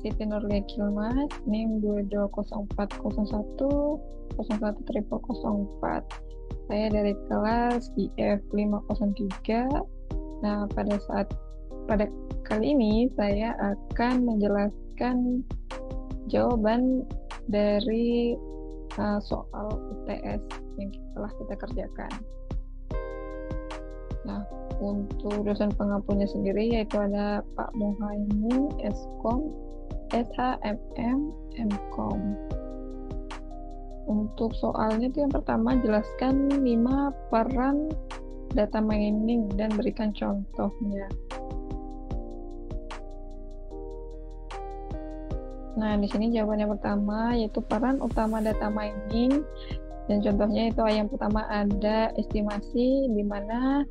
Siti Nurlia Kilmas, NIM 220401 Saya dari kelas IF 503. Nah, pada kali ini saya akan menjelaskan jawaban dari soal UTS yang telah kita kerjakan. Nah, untuk dosen pengampunya sendiri yaitu ada Pak Muhaimin, Skom, SHMM, Mkom. Untuk soalnya itu yang pertama, jelaskan 5 peran data mining dan berikan contohnya. Nah, di sini jawabannya pertama yaitu peran utama data mining dan contohnya itu yang pertama ada estimasi, di mana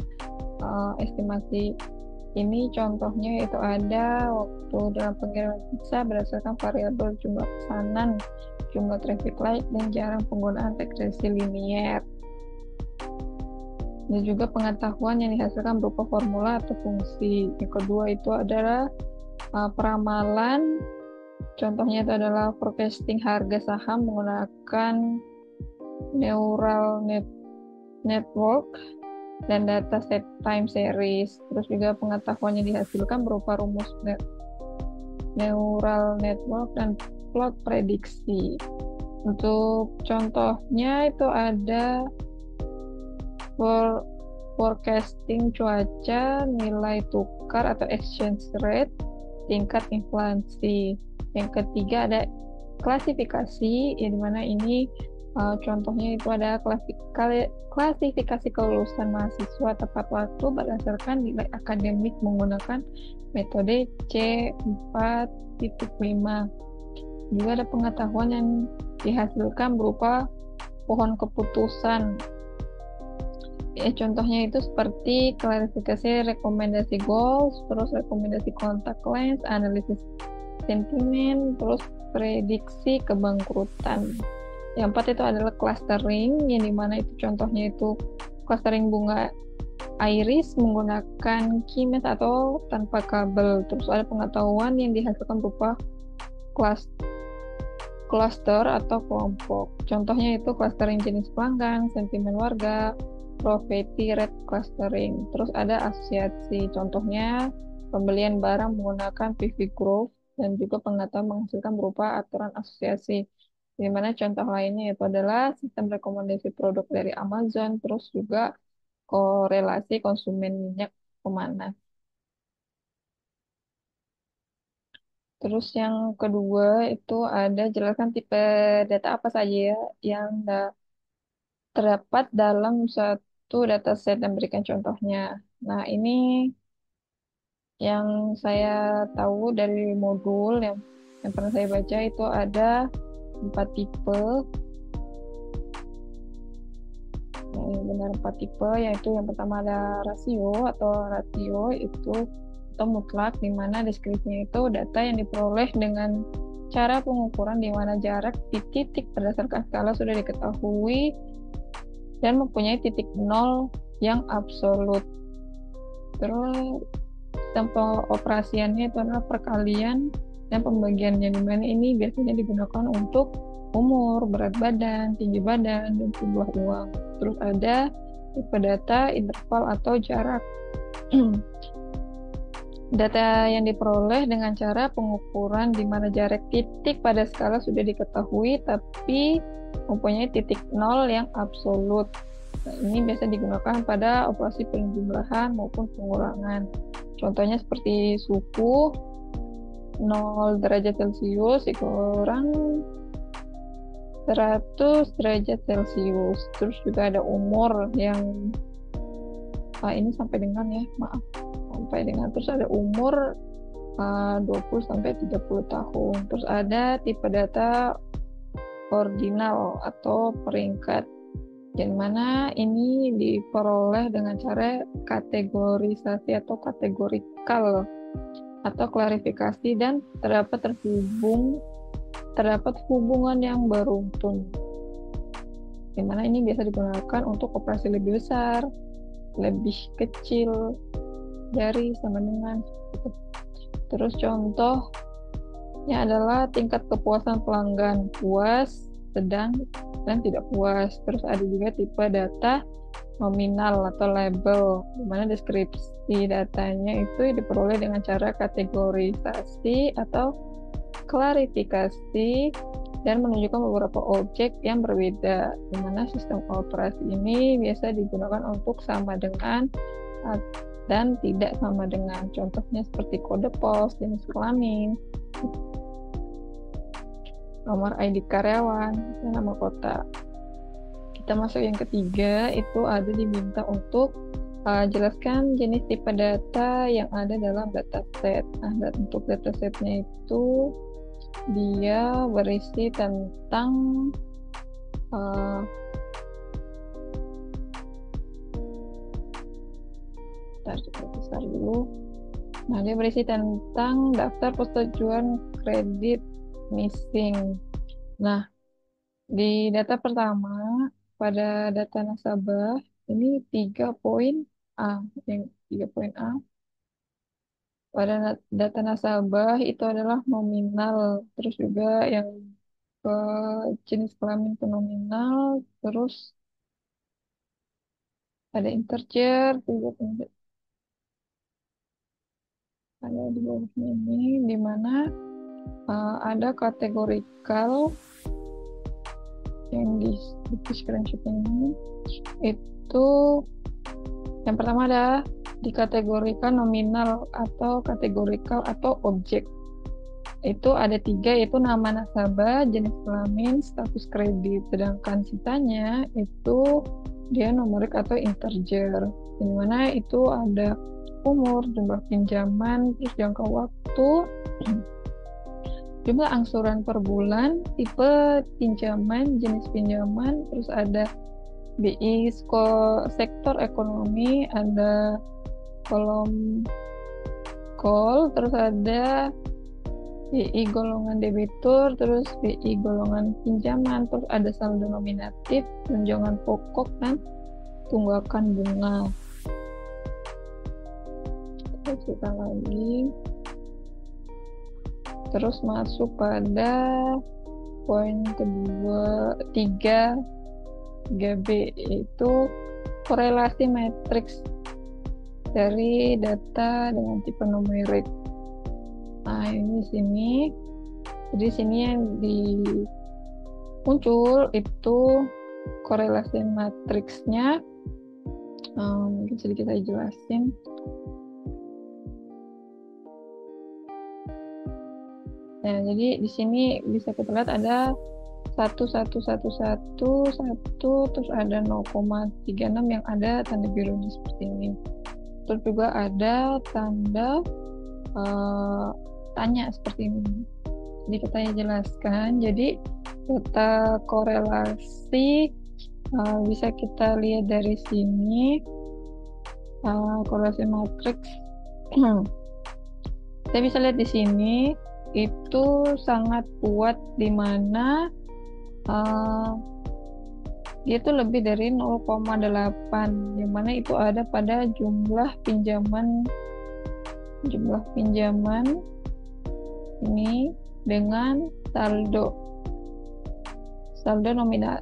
estimasi ini contohnya itu ada waktu dalam pengiriman pizza berdasarkan variabel jumlah pesanan, jumlah traffic light, dan jarang penggunaan regresi linier. Dan juga pengetahuan yang dihasilkan berupa formula atau fungsi. Yang kedua itu adalah peramalan. Contohnya itu adalah forecasting harga saham menggunakan neural network dan data set time series. Terus juga pengetahuan yang dihasilkan berupa rumus neural network dan plot prediksi. Untuk contohnya itu ada forecasting cuaca, nilai tukar atau exchange rate, tingkat inflasi. Yang ketiga ada klasifikasi, di mana ini contohnya itu ada klasifikasi kelulusan mahasiswa tepat waktu berdasarkan nilai akademik menggunakan metode C4.5. Juga ada pengetahuan yang dihasilkan berupa pohon keputusan. Contohnya itu seperti klarifikasi rekomendasi goals, terus rekomendasi kontak lens, analisis sentimen, terus prediksi kebangkrutan. Yang 4 itu adalah clustering, yang dimana itu contohnya itu clustering bunga iris menggunakan KIMES atau tanpa kabel. Terus ada pengetahuan yang dihasilkan berupa cluster atau kelompok. Contohnya itu clustering jenis pelanggan, sentimen warga, prophecy rate clustering. Terus ada asosiasi, contohnya pembelian barang menggunakan PV growth, dan juga pengetahuan menghasilkan berupa aturan asosiasi. Di mana contoh lainnya itu adalah sistem rekomendasi produk dari Amazon, terus juga korelasi konsumen minyak pemanas. Terus yang kedua itu ada jelaskan tipe data apa saja ya yang terdapat dalam satu dataset dan berikan contohnya. Nah, ini yang saya tahu dari modul yang pernah saya baca itu ada 4 tipe. Benar 4 tipe, yaitu yang pertama ada ratio itu atau mutlak, di mana deskripsinya itu data yang diperoleh dengan cara pengukuran di mana jarak di titik berdasarkan skala sudah diketahui dan mempunyai titik nol yang absolut. Terus sistem operasiannya itu adalah perkalian dan pembagiannya, di mana ini biasanya digunakan untuk umur, berat badan, tinggi badan, dan jumlah uang. Terus ada tipe data, interval atau jarak. Data yang diperoleh dengan cara pengukuran di mana jarak titik pada skala sudah diketahui tapi mempunyai titik nol yang absolut. Nah, ini biasa digunakan pada operasi penjumlahan maupun pengurangan. Contohnya seperti suhu 0 derajat Celcius kurang 100 derajat Celcius. Terus juga ada umur yang ini sampai dengan terus ada umur 20 sampai 30 tahun. Terus ada tipe data ordinal atau peringkat, yang mana ini diperoleh dengan cara kategorisasi atau kategorikal atau klarifikasi, dan terdapat hubungan yang beruntun, di mana ini biasa digunakan untuk operasi lebih besar, lebih kecil dari sama dengan. Terus contoh Ini adalah tingkat kepuasan pelanggan, puas, sedang, dan tidak puas. Terus ada juga tipe data nominal atau label, di mana deskripsi datanya itu diperoleh dengan cara kategorisasi atau klarifikasi dan menunjukkan beberapa objek yang berbeda, di mana sistem operasi ini biasa digunakan untuk sama dengan dan tidak sama dengan. Contohnya seperti kode pos, jenis kelamin, nomor ID karyawan, dan nama kota. Kita masuk yang ketiga, itu ada diminta untuk jelaskan jenis tipe data yang ada dalam dataset. Nah, untuk datasetnya itu dia berisi tentang uh, kita besar dulu. Nah, dia berisi tentang daftar persetujuan kredit missing. Nah, di data pertama pada data nasabah ini 3 poin A, yang 3 poin A. Pada data nasabah itu adalah nominal, terus juga yang ke jenis kelamin itu nominal, terus ada integer, juga ada di bawahnya ini, di mana ada kategorikal yang di screenshot ini. Itu yang pertama ada dikategorikan nominal atau kategorikal atau objek. Itu ada 3, yaitu nama nasabah, jenis kelamin, status kredit. Sedangkan sisanya itu dia numerik atau integer, di mana itu ada umur, jumlah pinjaman, terus jangka waktu, jumlah angsuran per bulan, tipe pinjaman, jenis pinjaman, terus ada BI sektor ekonomi, ada kolom call, terus ada BI golongan debitur, terus BI golongan pinjaman, terus ada saldo nominatif, tunjangan pokok, dan tunggakan bunga. Terus kita lagi, terus masuk pada poin kedua, 3B, yaitu korelasi matriks dari data dengan tipe numerik. Nah, ini sini. Jadi sini yang muncul itu korelasi matriksnya. Mungkin sedikit saya jelasin. Nah, jadi di sini bisa kita lihat ada 1, 1, 1, 1, 1, terus ada 0,36 yang ada tanda birunya seperti ini. Terus juga ada tanda tanya seperti ini. Jadi kita jelaskan. Jadi data korelasi bisa kita lihat dari sini, korelasi matriks. Kita bisa lihat di sini itu sangat kuat, di mana dia itu lebih dari 0,8, yang mana itu ada pada jumlah pinjaman ini dengan saldo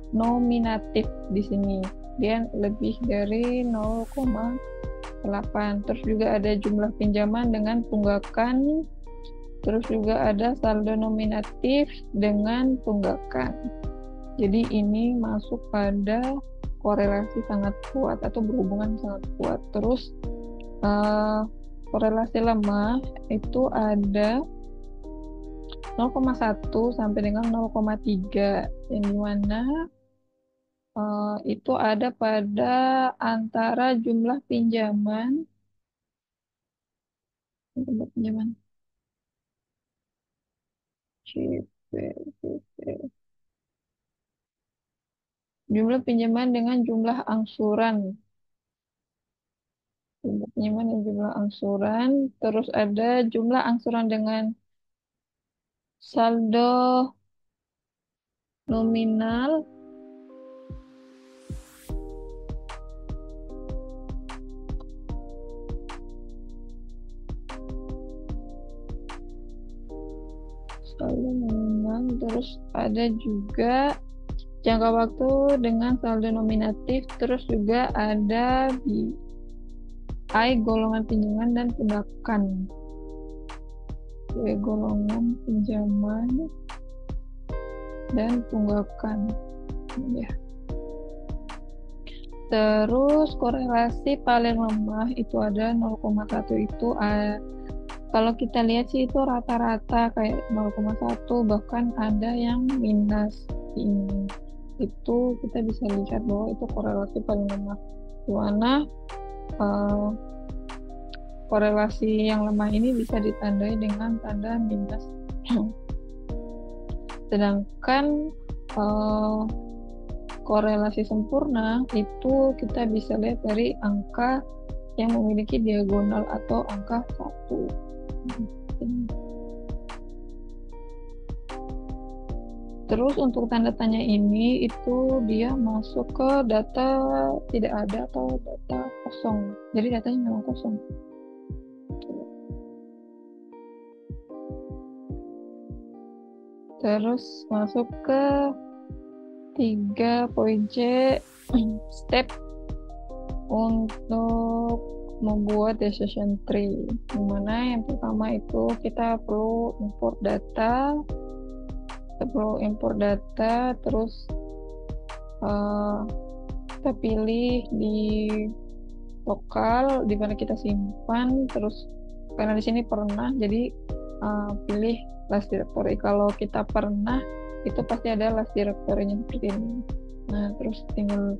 nominatif. Di sini dia lebih dari 0,8. Terus juga ada jumlah pinjaman dengan tunggakan, terus juga ada saldo nominatif dengan tunggakan. Jadi ini masuk pada korelasi sangat kuat atau berhubungan sangat kuat. Terus korelasi lemah itu ada 0,1 sampai dengan 0,3, yang dimana itu ada pada antara jumlah pinjaman jumlah pinjaman dengan jumlah angsuran. Jumlah pinjaman dan jumlah angsuran, terus ada jumlah angsuran dengan saldo nominal, saldo nominal. Terus ada juga jangka waktu dengan saldo nominatif. Terus juga ada BI golongan pinjaman dan tunggakan. Golongan pinjaman dan tunggakan. Ya. Terus korelasi paling lemah itu ada 0,1 itu kalau kita lihat sih itu rata-rata kayak 0,1, bahkan ada yang minus ini. Itu kita bisa lihat bahwa itu korelasi paling lemah. Di mana korelasi yang lemah ini bisa ditandai dengan tanda minus. Sedangkan korelasi sempurna itu kita bisa lihat dari angka yang memiliki diagonal atau angka 1. Terus untuk tanda tanya ini itu dia masuk ke data tidak ada atau data kosong. Jadi datanya memang kosong. Terus masuk ke 3.c step untuk membuat decision tree, dimana yang pertama itu kita perlu import data, terus kita pilih di lokal di mana kita simpan, terus karena di sini pernah jadi pilih last directory. Kalau kita pernah itu pasti ada last directory-nya seperti ini. Nah terus tinggal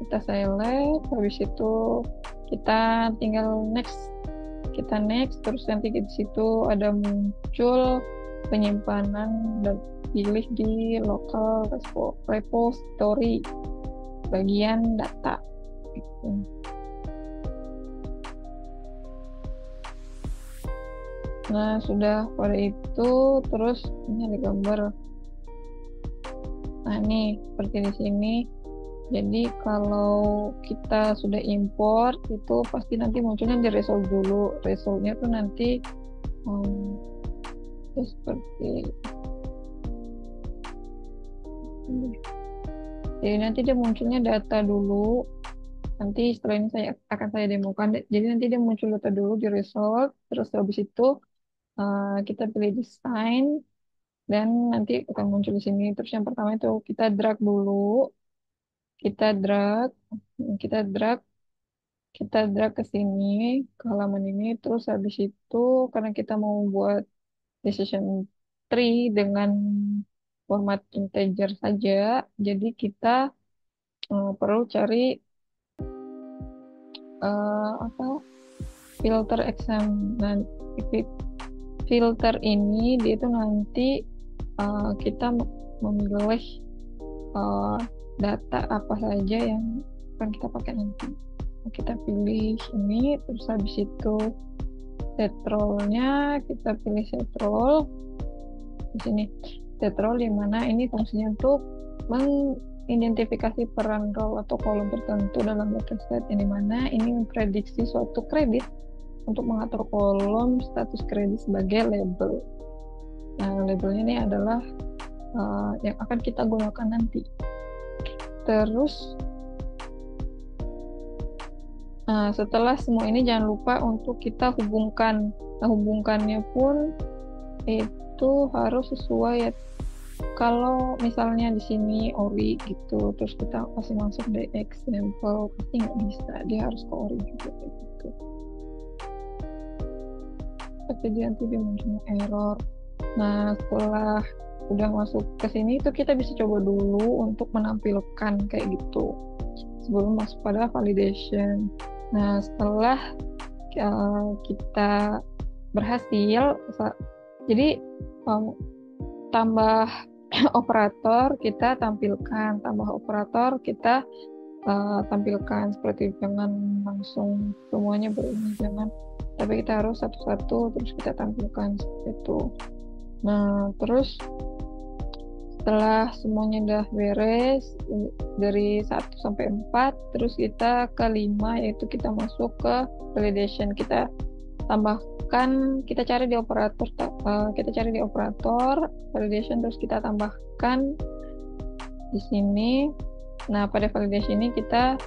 kita select, habis itu kita tinggal next, terus nanti di situ ada muncul penyimpanan dan pilih di local repository bagian data gitu. Nah sudah pada itu terus ini ada gambar. Nah nih seperti di sini. Jadi kalau kita sudah import itu pasti nanti munculnya di resolve dulu. Resolve-nya tuh nanti seperti jadi nanti dia munculnya data dulu. Nanti setelah ini akan saya demokan. Jadi nanti dia muncul data dulu di resolve. Terus habis itu kita pilih design dan nanti akan muncul di sini. Terus yang pertama itu kita drag dulu. Kita drag ke sini, ke halaman ini. Terus habis itu karena kita mau buat decision tree dengan format integer saja, jadi kita perlu cari filter exam. Nah, filter ini dia itu nanti kita memilih data apa saja yang akan kita pakai nanti. Kita pilih ini, terus habis itu set role-nya kita pilih set role di sini. Set role di mana ini fungsinya untuk mengidentifikasi peran role atau kolom tertentu dalam dataset, yang mana ini memprediksi suatu kredit untuk mengatur kolom status kredit sebagai label. Nah, labelnya ini adalah yang akan kita gunakan nanti. Terus setelah semua ini jangan lupa untuk kita hubungkan. Nah, hubungkannya pun itu harus sesuai ya. Kalau misalnya di sini ori gitu, terus kita kasih masuk di example, pasti nggak bisa. Dia harus ke ori juga kayak gitu. Tapi nanti dia muncul error. Nah, setelah udah masuk ke sini itu kita bisa coba dulu untuk menampilkan kayak gitu sebelum masuk pada validation. Nah, setelah kita berhasil, jadi tambah operator kita tampilkan, seperti jangan langsung semuanya berini, jangan, tapi kita harus satu-satu terus kita tampilkan seperti itu. Nah, terus setelah semuanya udah beres dari 1 sampai 4, terus kita ke 5 yaitu kita masuk ke validation. Kita tambahkan, kita cari di operator, kita cari di operator validation, terus kita tambahkan di sini. Nah, pada validation ini kita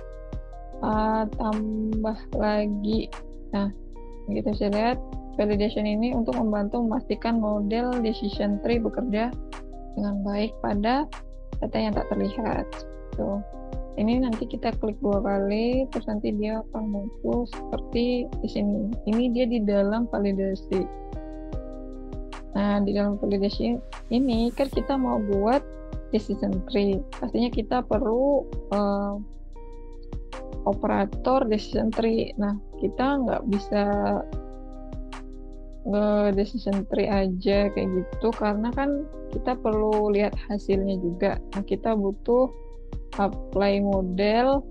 tambah lagi. Nah, kita bisa lihat validation ini untuk membantu memastikan model decision tree bekerja dengan baik pada data yang tak terlihat. Tuh. Ini nanti kita klik 2 kali, terus nanti dia akan muncul seperti di sini. Ini dia di dalam validasi. Nah, di dalam validasi ini kan kita mau buat decision tree. Pastinya kita perlu operator decision tree. Nah, kita nggak bisa decision tree aja kayak gitu, karena kan kita perlu lihat hasilnya juga. Nah, kita butuh apply model.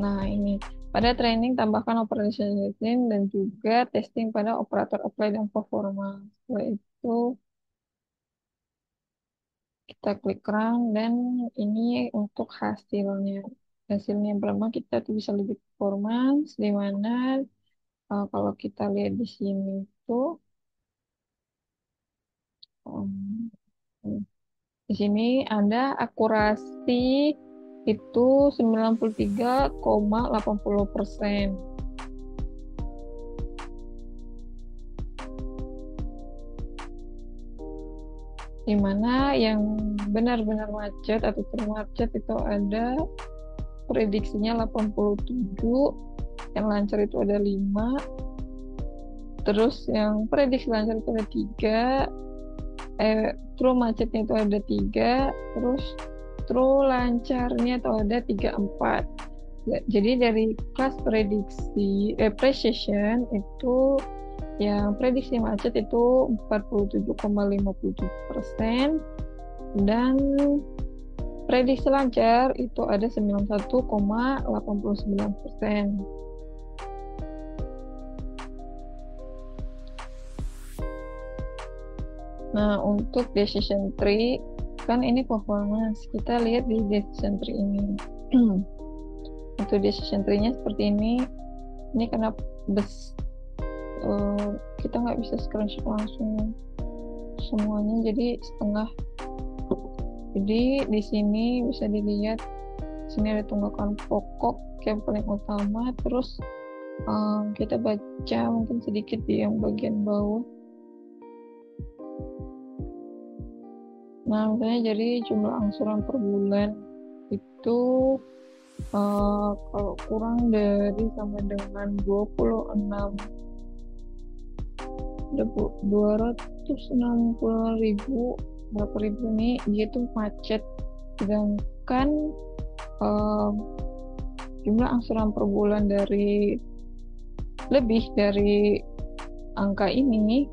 Nah, ini pada training tambahkan operation design dan juga testing pada operator apply dan performance. Setelah itu kita klik run, dan ini untuk hasilnya. Hasilnya berapa, kita tuh bisa lebih performance, di mana kalau kita lihat di sini tuh um, di sini ada akurasi itu 93,80%. Di mana yang benar-benar macet atau termacet itu ada prediksinya 87, yang lancar itu ada 5, terus yang prediksi lancar itu ada 3, true macetnya itu ada 3, terus true lancarnya itu ada 34. Jadi dari kelas precision itu yang prediksi macet itu 47,57%, dan prediksi lancar itu ada 91,89%. Nah, untuk decision tree, kan ini performance. Kita lihat di decision tree ini. Untuk decision tree-nya seperti ini. Ini karena kita nggak bisa screenshot langsung semuanya, jadi setengah. Jadi di sini bisa dilihat, sini ada tunggakan pokok yang paling utama, terus kita baca mungkin sedikit di yang bagian bawah. Nah, misalnya jadi jumlah angsuran per bulan itu kalau kurang dari sama dengan 26, 260.000, berapa ribu nih, dia tuh macet. Sedangkan jumlah angsuran per bulan dari lebih dari angka ini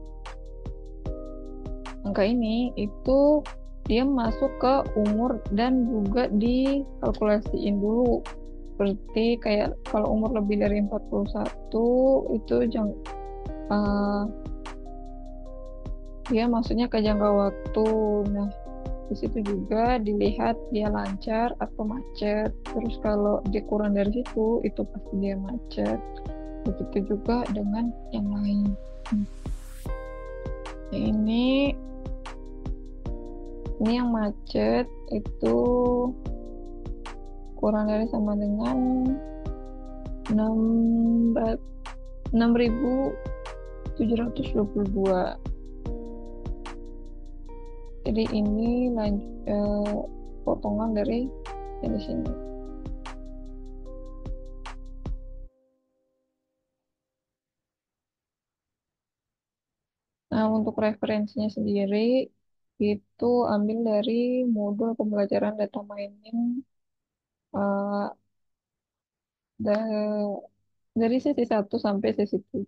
itu dia masuk ke umur, dan juga dikalkulasiin dulu. Seperti kayak kalau umur lebih dari 41 itu dia maksudnya ke jangka waktu. Nah, di situ juga dilihat dia lancar atau macet. Terus kalau dia kurang dari situ, itu pasti dia macet. Begitu juga dengan yang lain. Nah, ini yang macet itu kurang dari sama dengan 6.722. Jadi ini potongan dari sini. Nah, untuk referensinya sendiri itu ambil dari modul pembelajaran data mining uh, dari sesi 1 sampai sesi 7.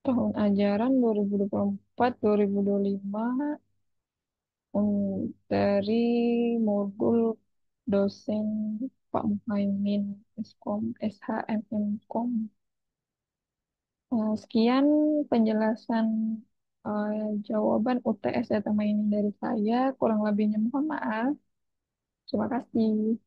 Tahun ajaran 2024-2025 dari modul dosen Pak Muhaimin Eskom SHMMkom. Sekian penjelasan jawaban UTS data mining dari saya. Kurang lebihnya mohon maaf. Terima kasih.